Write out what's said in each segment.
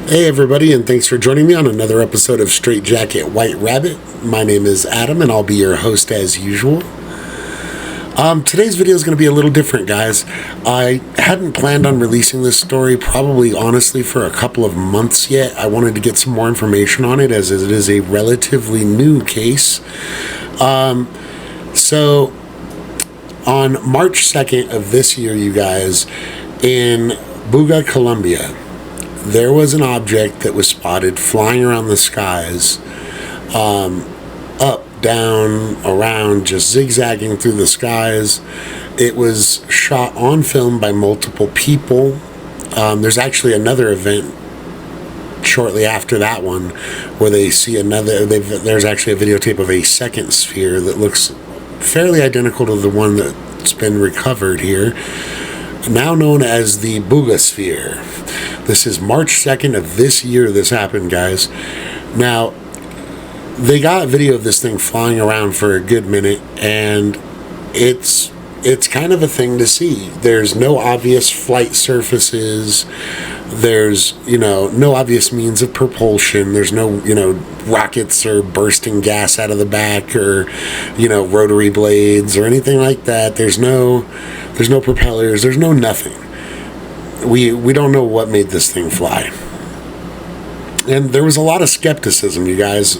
Hey everybody, and thanks for joining me on another episode of Straight Jacket White Rabbit. My name is Adam and I'll be your host as usual. Today's video is going to be a little different, guys. I hadn't planned on releasing this story probably honestly for a couple of months yet. I wanted to get some more information on it as it is a relatively new case. So on March 2nd of this year, you guys, in Buga Columbia, there was an object that was spotted flying around the skies, up, down, around, just zigzagging through the skies. It was shot on film by multiple people. There's actually another event shortly after that one where they see there's actually a videotape of a second sphere that looks fairly identical to the one that's been recovered here, now known as the Buga Sphere. This is March 2nd of this year this happened, guys. Now, they got video of this thing flying around for a good minute, and it's kind of a thing to see. There's no obvious flight surfaces. There's, no obvious means of propulsion. There's no, rockets or bursting gas out of the back or, rotary blades or anything like that. There's no propellers. There's no nothing. We don't know what made this thing fly. And there was a lot of skepticism, you guys,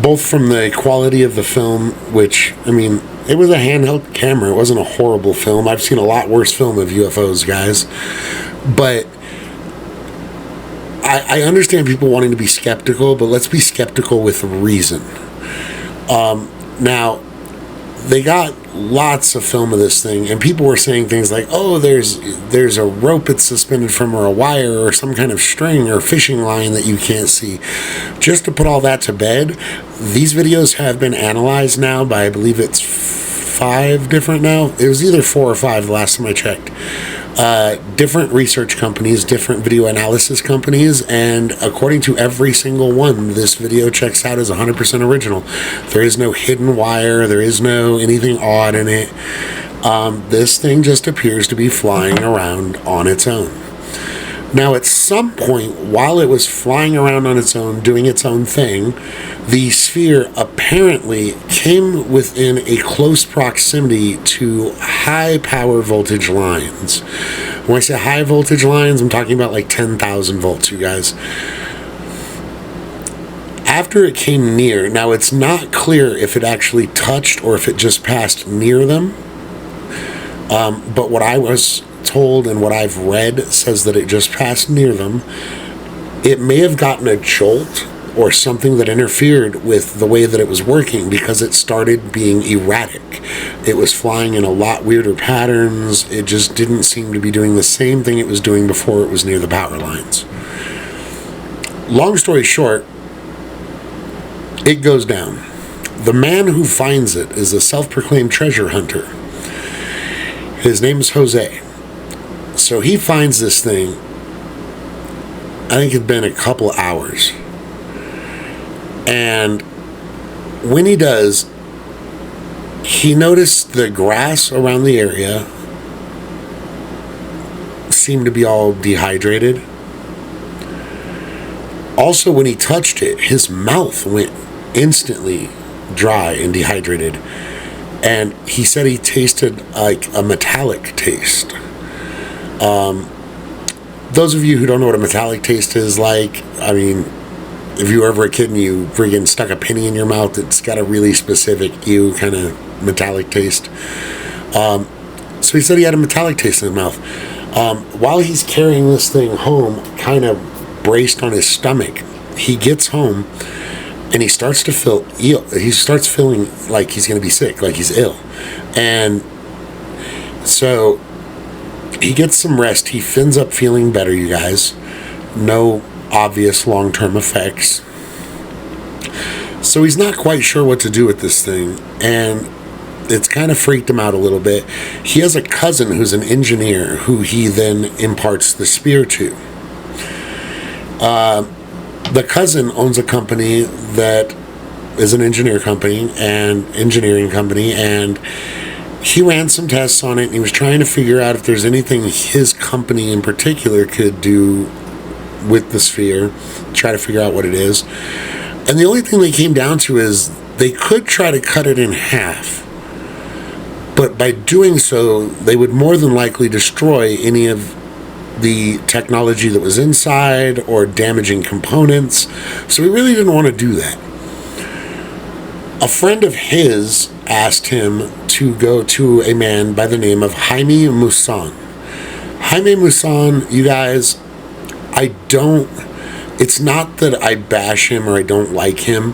both from the quality of the film, which, it was a handheld camera. It wasn't a horrible film. I've seen a lot worse film of UFOs, guys. But I understand people wanting to be skeptical, but let's be skeptical with reason. Now, they got lots of film of this thing, and people were saying things like, oh, there's a rope it's suspended from, or a wire, or some kind of string or fishing line that you can't see. Just to put all that to bed, these videos have been analyzed now by, I believe it's 5 different now. It was either 4 or 5 the last time I checked. Different research companies, different video analysis companies, and according to every single one, this video checks out as 100% original. There is no hidden wire, there is no anything odd in it. This thing just appears to be flying around on its own. Now, at some point, while it was flying around on its own, doing its own thing, the sphere apparently came within a close proximity to high power voltage lines. When I say high voltage lines, I'm talking about like 10,000 volts, you guys. After it came near, now it's not clear if it actually touched or if it just passed near them. But what I was told and what I've read says that it just passed near them. It may have gotten a jolt or something that interfered with the way that it was working, because it started being erratic. It was flying in a lot weirder patterns. It just didn't seem to be doing the same thing it was doing before it was near the power lines. Long story short, it goes down. The man who finds it is a self-proclaimed treasure hunter. His name is Jose. So he finds this thing, I think it's been a couple hours. And when he does, he noticed the grass around the area seemed to be all dehydrated. Also, when he touched it, his mouth went instantly dry and dehydrated. And he said he tasted like a metallic taste. Those of you who don't know what a metallic taste is like, if you were ever a kid and you friggin' stuck a penny in your mouth, it's got a really specific kind of metallic taste. So he said he had a metallic taste in his mouth. While he's carrying this thing home, kind of braced on his stomach, he gets home and he starts to feel ill. He starts feeling like he's going to be sick, like he's ill. And so he gets some rest. He ends up feeling better, you guys. No obvious long-term effects. So he's not quite sure what to do with this thing, and it's kind of freaked him out a little bit. He has a cousin who's an engineer who he then imparts the spear to. The cousin owns a company that is an engineering company, and he ran some tests on it, and he was trying to figure out if there's anything his company in particular could do with the sphere, try to figure out what it is. And the only thing they came down to is they could try to cut it in half. But by doing so, they would more than likely destroy any of the technology that was inside or damaging components. So he really didn't want to do that. A friend of his asked him to go to a man by the name of Jaime Maussan. Jaime Maussan, you guys, it's not that I bash him or I don't like him,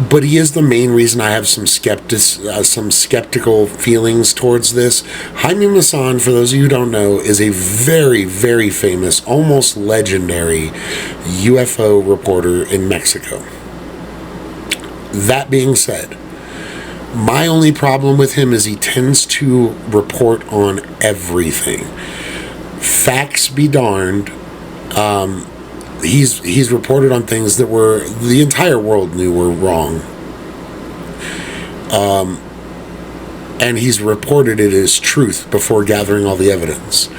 but he is the main reason I have some skeptical feelings towards this. Jaime Maussan, for those of you who don't know, is a very, very famous, almost legendary UFO reporter in Mexico. That being said, my only problem with him is he tends to report on everything. Facts be darned. He's reported on things that the entire world knew were wrong. And he's reported it as truth before gathering all the evidence.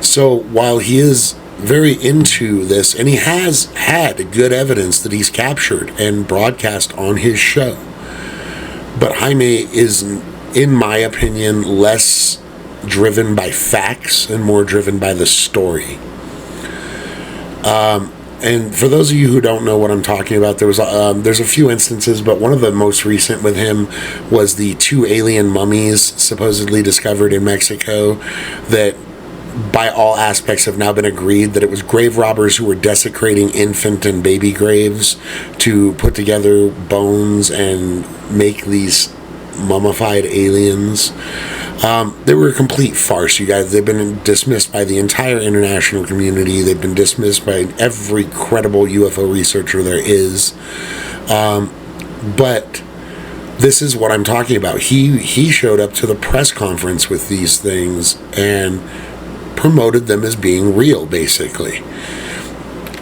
So while he is very into this, and he has had good evidence that he's captured and broadcast on his show, but Jaime is, in my opinion, less driven by facts and more driven by the story. And for those of you who don't know what I'm talking about, there's a few instances, but one of the most recent with him was the 2 alien mummies supposedly discovered in Mexico that by all aspects have now been agreed that it was grave robbers who were desecrating infant and baby graves to put together bones and make these mummified aliens. They were a complete farce, you guys. They've been dismissed by the entire international community. They've been dismissed by every credible UFO researcher there is. But this is what I'm talking about. He showed up to the press conference with these things and promoted them as being real, basically.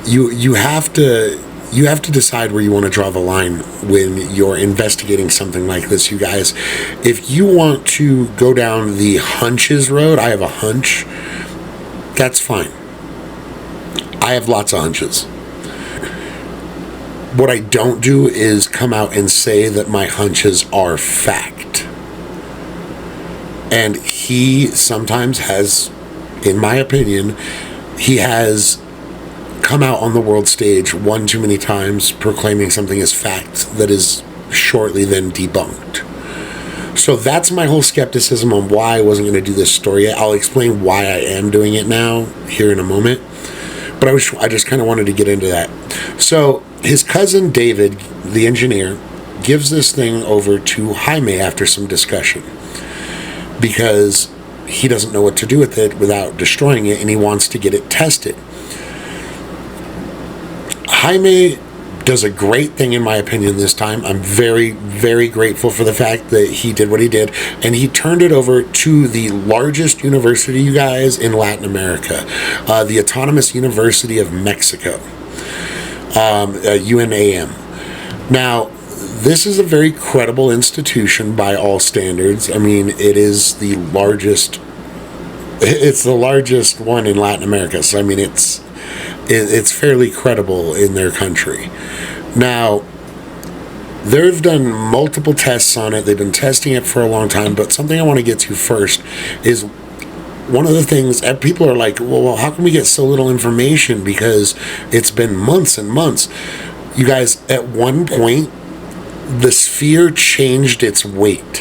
You have to decide where you want to draw the line when you're investigating something like this, you guys. If you want to go down the hunches road, I have a hunch, that's fine. I have lots of hunches. What I don't do is come out and say that my hunches are fact. And he sometimes has, in my opinion, he has come out on the world stage one too many times proclaiming something as fact that is shortly then debunked. So that's my whole skepticism on why I wasn't going to do this story. I'll explain why I am doing it now here in a moment, but I just kind of wanted to get into that. So his cousin David, the engineer, gives this thing over to Jaime after some discussion because he doesn't know what to do with it without destroying it, and he wants to get it tested. Jaime does a great thing, in my opinion, this time. I'm very, very grateful for the fact that he did what he did, and he turned it over to the largest university, you guys, in Latin America, the Autonomous University of Mexico, UNAM. Now, this is a very credible institution by all standards. I mean, it is the largest. It's the largest one in Latin America, so I mean, it's fairly credible in their country. Now, they've done multiple tests on it. They've been testing it for a long time, but something I want to get to first is one of the things, people are like, well, how can we get so little information? Because it's been months and months. You guys, at one point, the sphere changed its weight.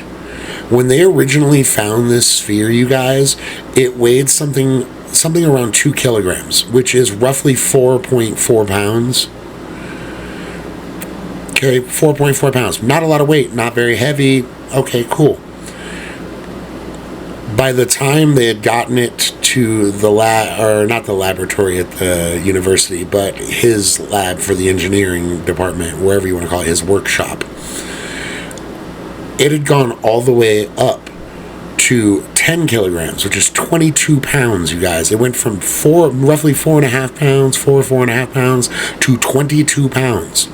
When they originally found this sphere, you guys, it weighed something around 2 kilograms, which is roughly 4.4 pounds. Okay, 4.4 pounds. Not a lot of weight, not very heavy. Okay, cool. By the time they had gotten it to the lab, or not the laboratory at the university, but his lab for the engineering department, wherever you want to call it, his workshop, it had gone all the way up to 10 kilograms, which is 22 pounds, you guys. It went from roughly 4.5 pounds to 22 pounds.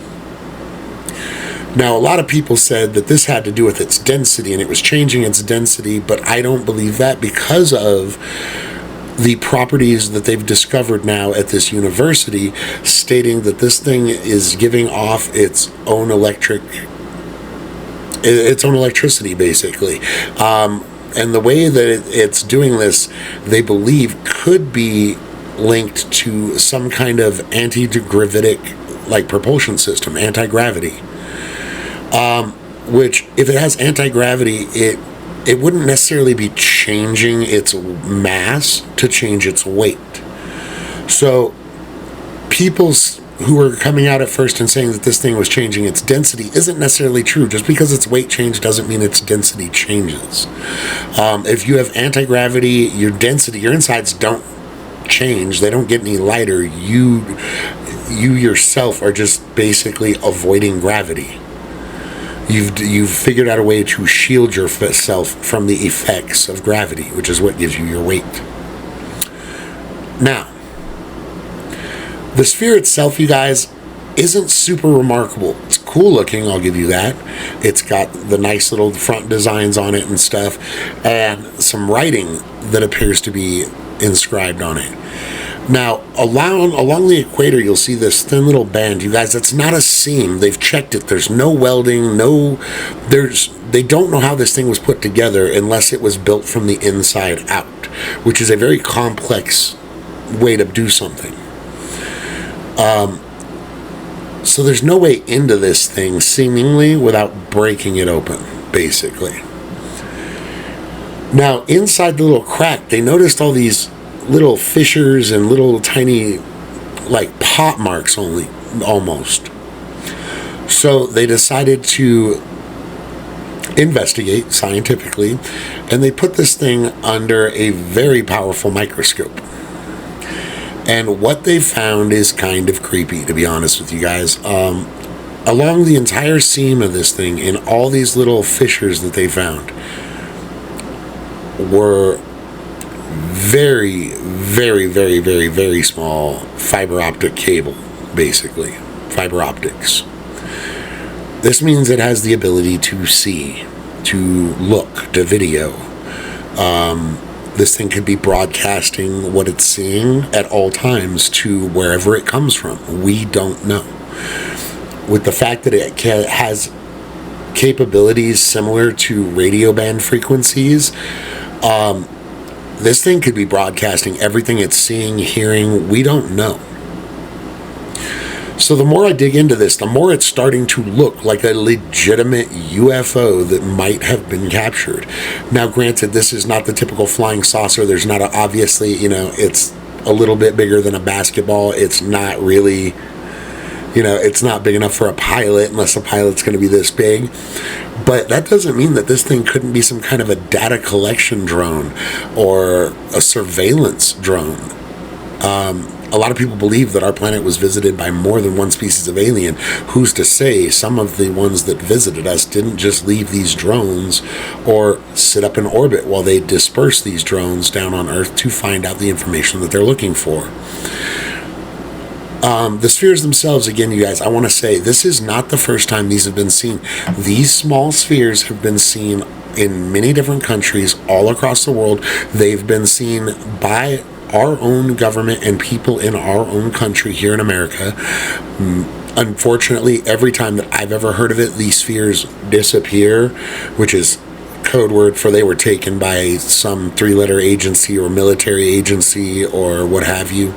Now, a lot of people said that this had to do with its density, and it was changing its density, but I don't believe that because of the properties that they've discovered now at this university, stating that this thing is giving off its own electricity, basically. And the way that it's doing this, they believe, could be linked to some kind of anti-gravitic, like, propulsion system, anti-gravity. Which, if it has anti-gravity, it wouldn't necessarily be changing its mass to change its weight. So people who were coming out at first and saying that this thing was changing its density isn't necessarily true. Just because its weight changed doesn't mean its density changes. If you have anti-gravity, your density, your insides don't change. They don't get any lighter. You yourself are just basically avoiding gravity. You've figured out a way to shield yourself from the effects of gravity, which is what gives you your weight. Now, the sphere itself, you guys, isn't super remarkable. It's cool looking, I'll give you that. It's got the nice little front designs on it and stuff, and some writing that appears to be inscribed on it. Now, along the equator, you'll see this thin little band. You guys, that's not a seam. They've checked it. There's no welding, they don't know how this thing was put together unless it was built from the inside out, which is a very complex way to do something. So there's no way into this thing, seemingly, without breaking it open, basically. Now, inside the little crack, they noticed all these little fissures and little tiny, like, pot marks only, almost. So they decided to investigate scientifically, and they put this thing under a very powerful microscope. And what they found is kind of creepy, to be honest with you guys. Along the entire seam of this thing, in all these little fissures that they found, were very, very, very, very, very small fiber optic cable, basically. Fiber optics. This means it has the ability to see, to look, to video. This thing could be broadcasting what it's seeing at all times to wherever it comes from. We don't know. With the fact that it has capabilities similar to radio band frequencies, this thing could be broadcasting everything it's seeing, hearing. We don't know. So the more I dig into this, the more it's starting to look like a legitimate UFO that might have been captured. Now, granted, this is not the typical flying saucer. There's not obviously, it's a little bit bigger than a basketball. It's not really, it's not big enough for a pilot unless a pilot's going to be this big. But that doesn't mean that this thing couldn't be some kind of a data collection drone or a surveillance drone. A lot of people believe that our planet was visited by more than one species of alien. Who's to say some of the ones that visited us didn't just leave these drones or sit up in orbit while they disperse these drones down on Earth to find out the information that they're looking for. The spheres themselves, again, you guys, I want to say this is not the first time these have been seen. These small spheres have been seen in many different countries all across the world. They've been seen by our own government and people in our own country here in America. Unfortunately, every time that I've ever heard of it, these spheres disappear, which is code word for they were taken by some 3-letter agency or military agency or what have you.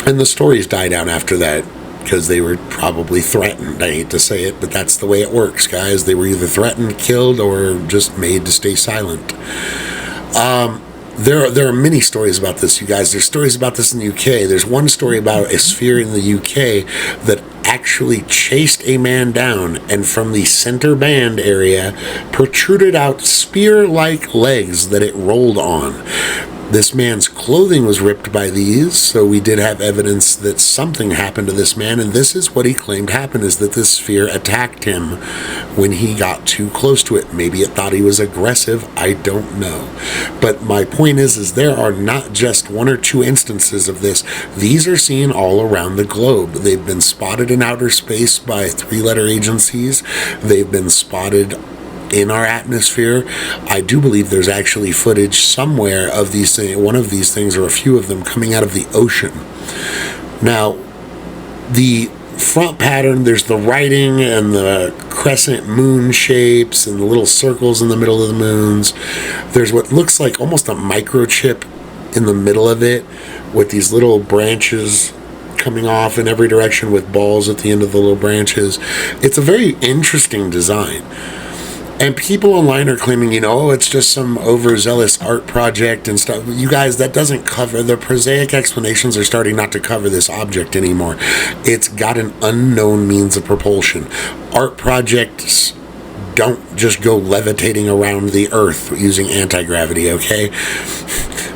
And the stories die down after that because they were probably threatened. I hate to say it, but that's the way it works, guys. They were either threatened, killed, or just made to stay silent. There are many stories about this, you guys. There's stories about this in the UK. There's one story about a sphere in the UK that actually chased a man down, and from the center band area protruded out spear-like legs that it rolled on. This man's clothing was ripped by these, so we did have evidence that something happened to this man, and this is what he claimed happened, is that this sphere attacked him when he got too close to it. Maybe it thought he was aggressive, I don't know. But my point is there are not just one or two instances of this. These are seen all around the globe. They've been spotted in outer space by 3-letter agencies. They've been spotted in our atmosphere. I do believe there's actually footage somewhere of these things, one of these things or a few of them coming out of the ocean. Now, the front pattern, there's the writing and the crescent moon shapes and the little circles in the middle of the moons. There's what looks like almost a microchip in the middle of it with these little branches coming off in every direction with balls at the end of the little branches. It's a very interesting design. And people online are claiming, oh, it's just some overzealous art project and stuff. You guys, that doesn't cover, the prosaic explanations are starting not to cover this object anymore. It's got an unknown means of propulsion. Art projects don't just go levitating around the earth using anti-gravity, okay?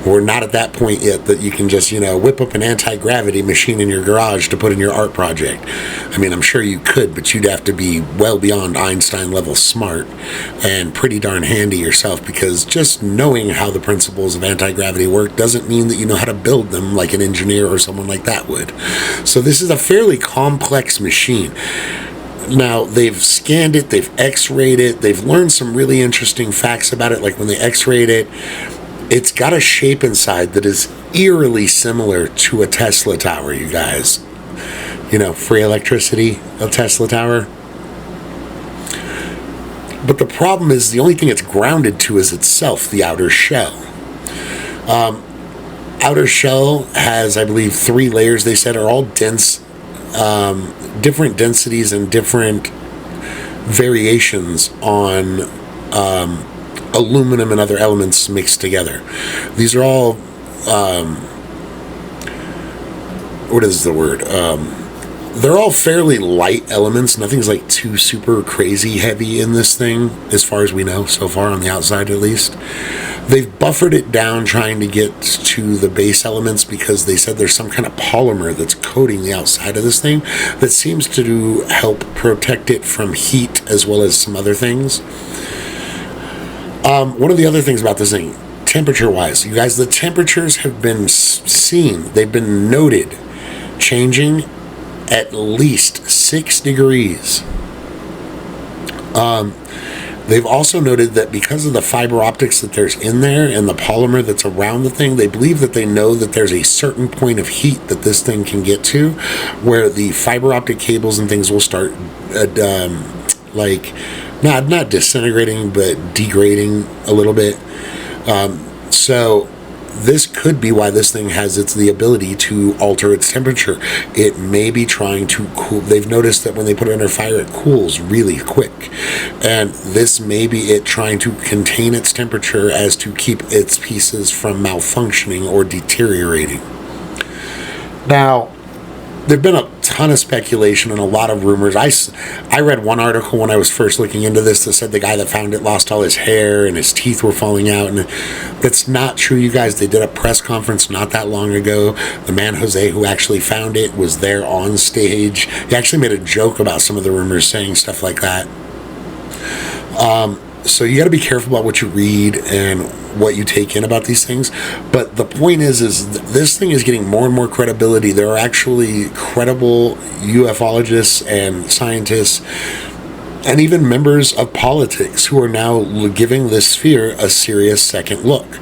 We're not at that point yet that you can just, whip up an anti-gravity machine in your garage to put in your art project. I mean, I'm sure you could, but you'd have to be well beyond Einstein level smart and pretty darn handy yourself, because just knowing how the principles of anti-gravity work doesn't mean that you know how to build them like an engineer or someone like that would. So this is a fairly complex machine. Now, they've scanned it, they've x-rayed it, they've learned some really interesting facts about it, like when they x-rayed it, it's got a shape inside that is eerily similar to a Tesla tower, you guys. Free electricity, a Tesla tower. But the problem is, the only thing it's grounded to is itself, the outer shell. Outer shell has, I believe, 3 layers, they said, are all dense, different densities and different variations on aluminum and other elements mixed together. These are all, what is the word? They're all fairly light elements. Nothing's like too super crazy heavy in this thing, as far as we know so far, on the outside at least. They've buffered it down trying to get to the base elements, because they said there's some kind of polymer that's coating the outside of this thing that seems to help protect it from heat as well as some other things. One of the other things about this thing, temperature-wise, you guys, the temperatures have been seen, they've been noted, changing at least 6 degrees. They've also noted that because of the fiber optics that there's in there and the polymer that's around the thing, they believe that they know that there's a certain point of heat that this thing can get to, where the fiber optic cables and things will start not disintegrating, but degrading a little bit. So this could be why this thing has the ability to alter its temperature. It may be trying to cool. They've noticed that when they put it under fire, it cools really quick. And this may be it trying to contain its temperature as to keep its pieces from malfunctioning or deteriorating. Now, there've been a ton of speculation and a lot of rumors. I read one article when I was first looking into this that said the guy that found it lost all his hair and his teeth were falling out, and that's not true, you guys. They did a press conference not that long ago. The man Jose who actually found it was there on stage. He actually made a joke about some of the rumors, saying stuff like that. So you got to be careful about what you read and what you take in about these things. But the point is this thing is getting more and more credibility. There are actually credible ufologists and scientists and even members of politics who are now giving this sphere a serious second look.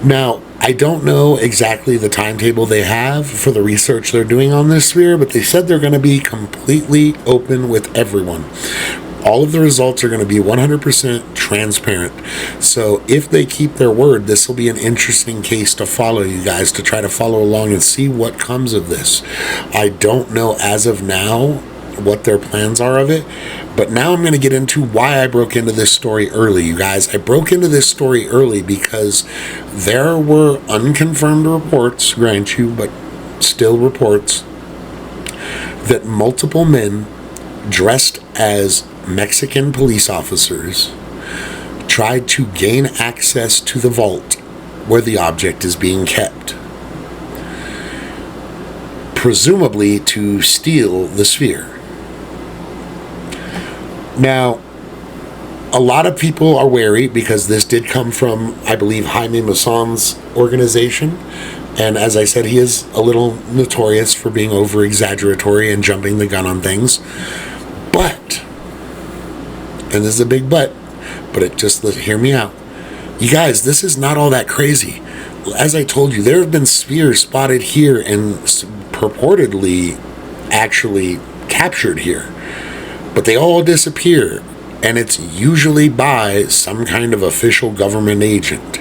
Now, I don't know exactly the timetable they have for the research they're doing on this sphere, but they said they're going to be completely open with everyone. All of the results are going to be 100% transparent. So if they keep their word, this will be an interesting case to follow, you guys, to try to follow along and see what comes of this. I don't know as of now what their plans are of it, but now I'm going to get into why I broke into this story early, you guys. I broke into this story early because there were unconfirmed reports, grant you, but still reports, that multiple men dressed as Mexican police officers tried to gain access to the vault where the object is being kept, presumably to steal the sphere. Now, a lot of people are wary because this did come from, I believe, Jaime Maussan's organization. And as I said, he is a little notorious for being over-exaggeratory and jumping the gun on things. But, and this is a big but, but hear me out. You guys, this is not all that crazy. As I told you, there have been spheres spotted here and purportedly actually captured here, but they all disappear, and it's usually by some kind of official government agent.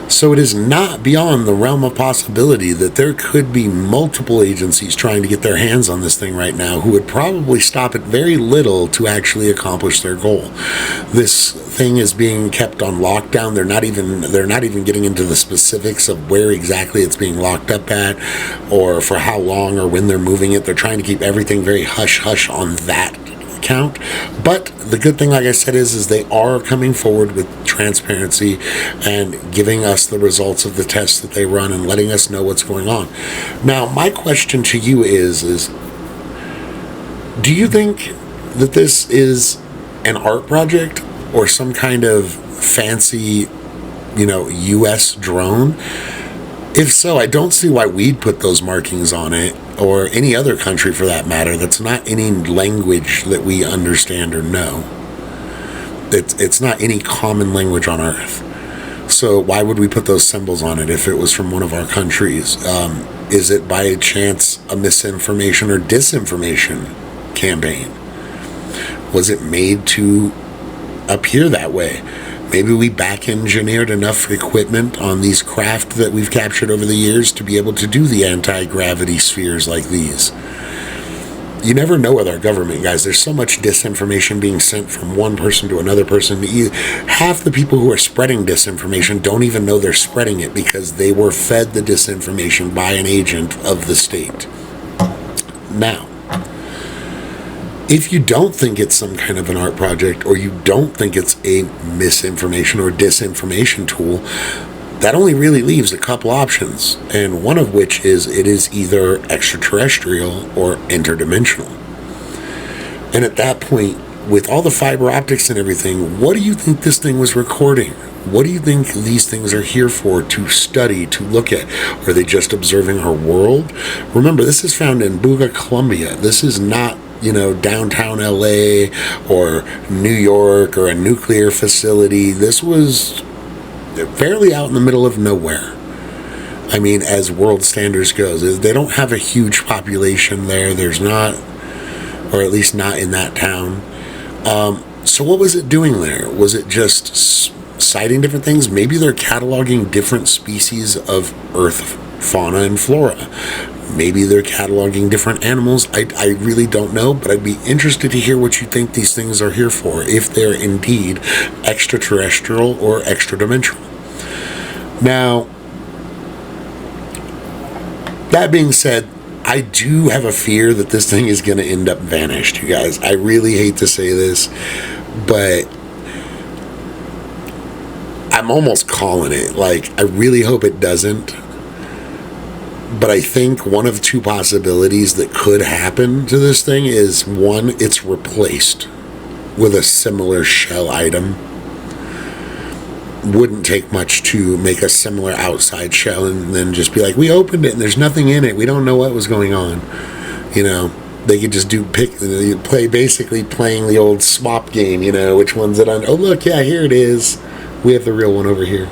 So it is not beyond the realm of possibility that there could be multiple agencies trying to get their hands on this thing right now who would probably stop at very little to actually accomplish their goal. This thing is being kept on lockdown. They're not even getting into the specifics of where exactly it's being locked up at, or for how long, or when they're moving it. They're trying to keep everything very hush-hush on that count. But the good thing, like I said, is they are coming forward with transparency and giving us the results of the tests that they run and letting us know what's going on. Now, my question to you is do you think that this is an art project or some kind of fancy, US drone? If so, I don't see why we'd put those markings on it, or any other country for that matter, that's not any language that we understand or know. It's not any common language on Earth. So why would we put those symbols on it if it was from one of our countries? Is it by chance a misinformation or disinformation campaign? Was it made to appear that way? Maybe we back-engineered enough equipment on these craft that we've captured over the years to be able to do the anti-gravity spheres like these. You never know with our government, guys. There's so much disinformation being sent from one person to another person. Half the people who are spreading disinformation don't even know they're spreading it because they were fed the disinformation by an agent of the state. Now, if you don't think it's some kind of an art project, or you don't think it's a misinformation or disinformation tool, that only really leaves a couple options, and one of which is it is either extraterrestrial or interdimensional. And at that point, with all the fiber optics and everything, what do you think this thing was recording? What do you think these things are here for, to study, to look at? Are they just observing our world? Remember, this is found in Buga Columbia. This is not downtown LA or New York or a nuclear facility. This was fairly out in the middle of nowhere. I mean, as world standards goes, they don't have a huge population there. There's not, or at least not in that town. So what was it doing there? Was it just citing different things? Maybe they're cataloging different species of Earth fauna and flora. Maybe they're cataloging different animals. I really don't know, but I'd be interested to hear what you think these things are here for, if they're indeed extraterrestrial or extra-dimensional. Now, that being said, I do have a fear that this thing is going to end up vanished, you guys. I really hate to say this, but I'm almost calling it. I really hope it doesn't. But I think one of two possibilities that could happen to this thing is, one, it's replaced with a similar shell item. Wouldn't take much to make a similar outside shell and then just be like, we opened it and there's nothing in it. We don't know what was going on. They could just basically playing the old swap game, which one's it on? Oh, look, yeah, here it is. We have the real one over here.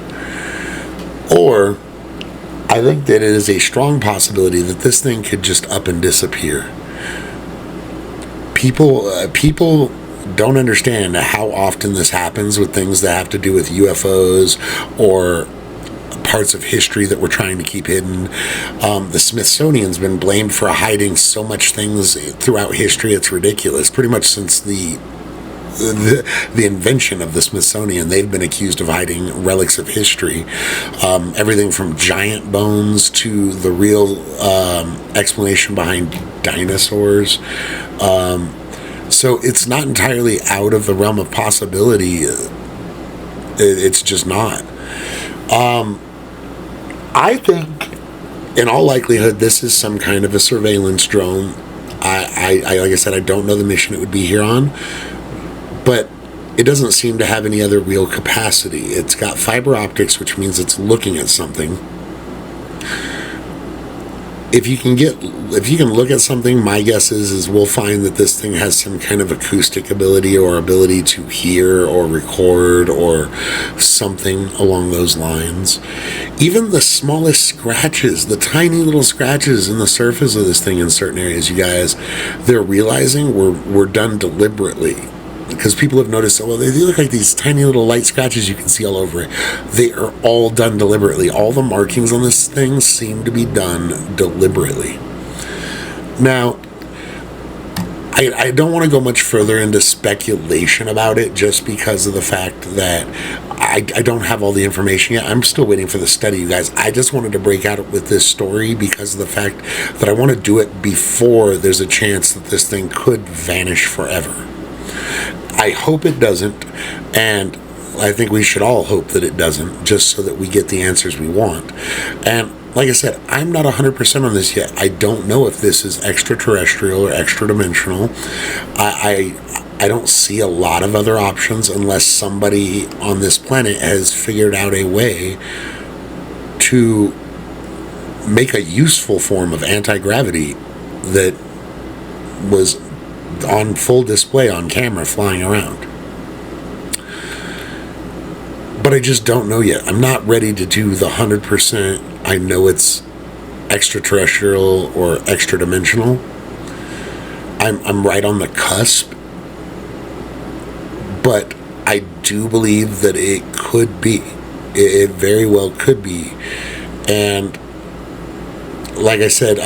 Or I think that it is a strong possibility that this thing could just up and disappear. People don't understand how often this happens with things that have to do with UFOs or parts of history that we're trying to keep hidden. The Smithsonian's been blamed for hiding so much things throughout history. It's ridiculous. Pretty much since the invention of the Smithsonian, they've been accused of hiding relics of history. Everything from giant bones to the real explanation behind dinosaurs. So it's not entirely out of the realm of possibility. It's just not. I think, in all likelihood, this is some kind of a surveillance drone. I like I said, I don't know the mission it would be here on, but it doesn't seem to have any other real capacity. It's got fiber optics, which means it's looking at something. if you can look at something, my guess is we'll find that this thing has some kind of acoustic ability or ability to hear or record or something along those lines. Even the smallest scratches, the tiny little scratches in the surface of this thing in certain areas, you guys, they're realizing were done deliberately. Because people have noticed, well, they look like these tiny little light scratches you can see all over it. They are all done deliberately. All the markings on this thing seem to be done deliberately. Now, I don't want to go much further into speculation about it, just because of the fact that I don't have all the information yet. I'm still waiting for the study, you guys. I just wanted to break out with this story because of the fact that I want to do it before there's a chance that this thing could vanish forever. I hope it doesn't, and I think we should all hope that it doesn't, just so that we get the answers we want. And like I said, I'm not 100% on this yet. I don't know if this is extraterrestrial or extra-dimensional. I don't see a lot of other options unless somebody on this planet has figured out a way to make a useful form of anti-gravity that was on full display on camera flying around. But I just don't know yet. I'm not ready to do the 100% I know it's extraterrestrial or extra-dimensional. I'm right on the cusp. But I do believe that it could be. It very well could be. And like I said,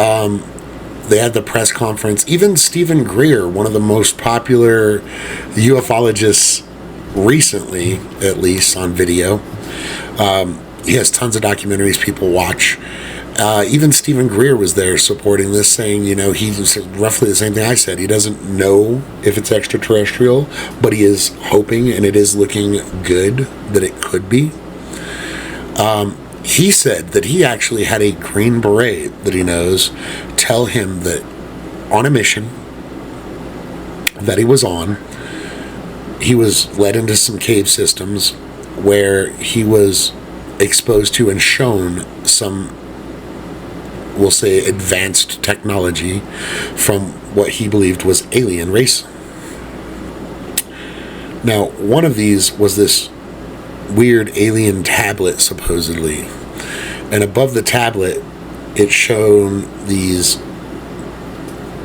they had the press conference. Even Stephen Greer, one of the most popular ufologists recently, at least on video. He has tons of documentaries people watch. Even Stephen Greer was there supporting this, saying, he said roughly the same thing I said. He doesn't know if it's extraterrestrial, but he is hoping, and it is looking good that it could be. He said that he actually had a Green Beret that he knows tell him that on a mission that he was on, he was led into some cave systems where he was exposed to and shown some, we'll say, advanced technology from what he believed was alien race. Now, one of these was this weird alien tablet, supposedly, and above the tablet it showed these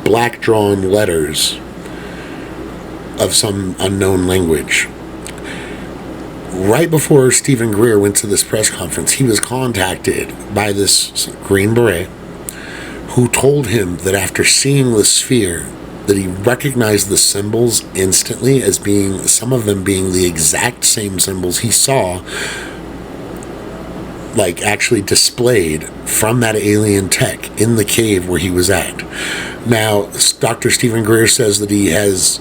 black drawn letters of some unknown language. Right before Stephen Greer went to this press conference, he was contacted by this Green Beret who told him that after seeing the sphere, that he recognized the symbols instantly as being, some of them being the exact same symbols he saw, like actually displayed from that alien tech in the cave where he was at. Now, Dr. Stephen Greer says that he has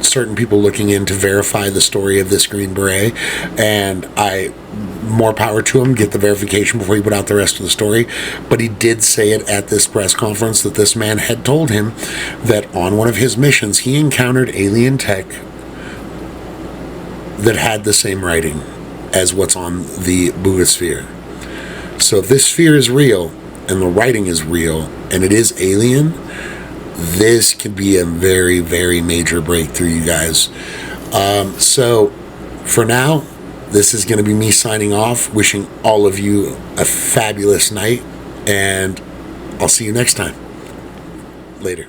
certain people looking in to verify the story of this Green Beret, and more power to him, get the verification before he put out the rest of the story. But he did say it at this press conference that this man had told him that on one of his missions he encountered alien tech that had the same writing as what's on the Buga Sphere. So if this sphere is real and the writing is real and it is alien, this could be a very, very major breakthrough, you guys. So for now, this is going to be me signing off, wishing all of you a fabulous night, and I'll see you next time. Later.